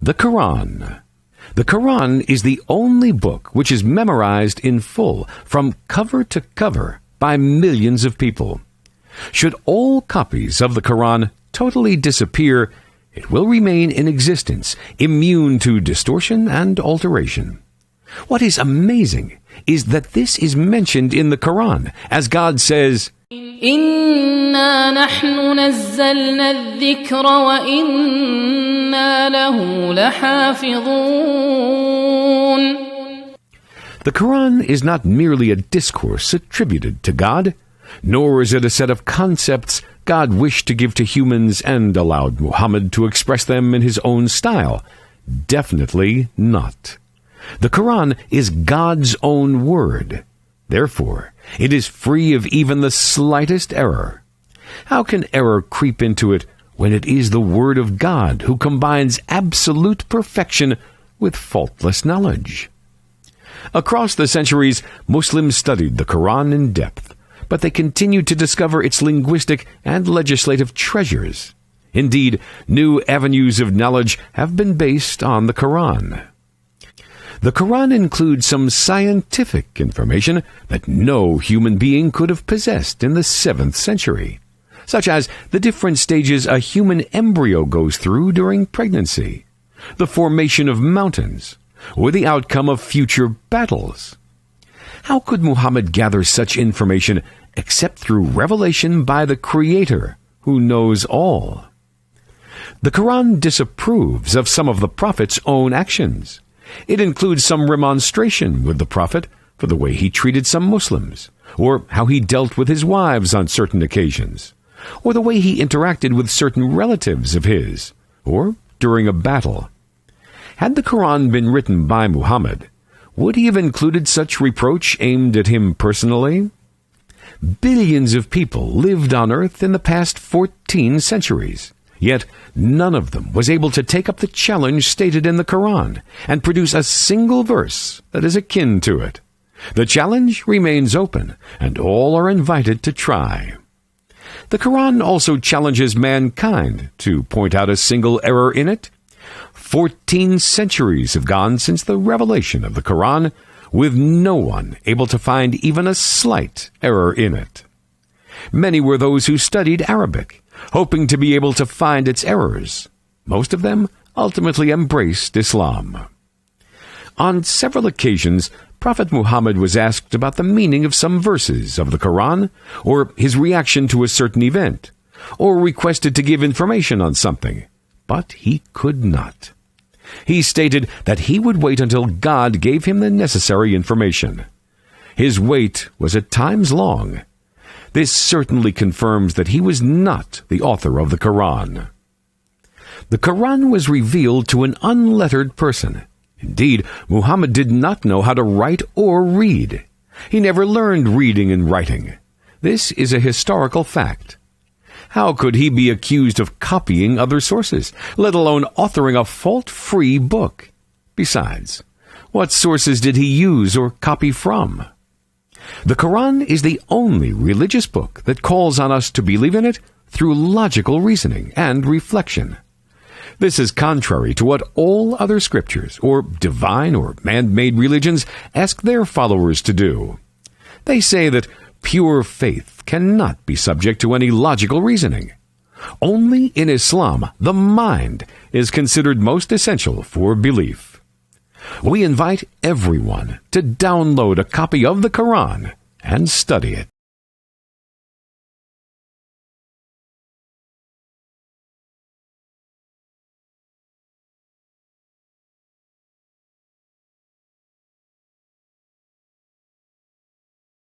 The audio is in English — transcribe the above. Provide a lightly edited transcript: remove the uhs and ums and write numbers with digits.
The Quran. The Quran is the only book which is memorized in full, from cover to cover, by millions of people. Should all copies of the Quran totally disappear, it will remain in existence, immune to distortion and alteration. What is amazing is that this is mentioned in the Quran, as God says, إِنَّا نَحْنُ نَزَّلْنَا الذِّكْرَ وَإِنَّا لَهُ لَحَافِظُونَ. The Quran is not merely a discourse attributed to God, nor is it a set of concepts God wished to give to humans and allowed Muhammad to express them in his own style. Definitely not. The Quran is God's own word. Therefore, it is free of even the slightest error. How can error creep into it when it is the word of God who combines absolute perfection with faultless knowledge? Across the centuries, Muslims studied the Quran in depth, but they continued to discover its linguistic and legislative treasures. Indeed, new avenues of knowledge have been based on the Quran. The Quran includes some scientific information that no human being could have possessed in the 7th century, such as the different stages a human embryo goes through during pregnancy, the formation of mountains, or the outcome of future battles. How could Muhammad gather such information except through revelation by the Creator, who knows all? The Quran disapproves of some of the Prophet's own actions. It includes some remonstration with the Prophet for the way he treated some Muslims, or how he dealt with his wives on certain occasions, or the way he interacted with certain relatives of his, or during a battle. Had the Quran been written by Muhammad, would he have included such reproach aimed at him personally? Billions of people lived on earth in the past 14 centuries. Yet none of them was able to take up the challenge stated in the Quran and produce a single verse that is akin to it. The challenge remains open, and all are invited to try. The Quran also challenges mankind to point out a single error in it. 14 centuries have gone since the revelation of the Quran, with no one able to find even a slight error in it. Many were those who studied Arabic, hoping to be able to find its errors. Most of them ultimately embraced Islam. On several occasions, Prophet Muhammad was asked about the meaning of some verses of the Quran, or his reaction to a certain event, or requested to give information on something, but he could not. He stated that he would wait until God gave him the necessary information. His wait was at times long. This certainly confirms that he was not the author of the Quran. The Quran was revealed to an unlettered person. Indeed, Muhammad did not know how to write or read. He never learned reading and writing. This is a historical fact. How could he be accused of copying other sources, let alone authoring a fault-free book? Besides, what sources did he use or copy from? The Quran is the only religious book that calls on us to believe in it through logical reasoning and reflection. This is contrary to what all other scriptures, or divine or man-made religions, ask their followers to do. They say that pure faith cannot be subject to any logical reasoning. Only in Islam, the mind is considered most essential for belief. We invite everyone to download a copy of the Quran and study it.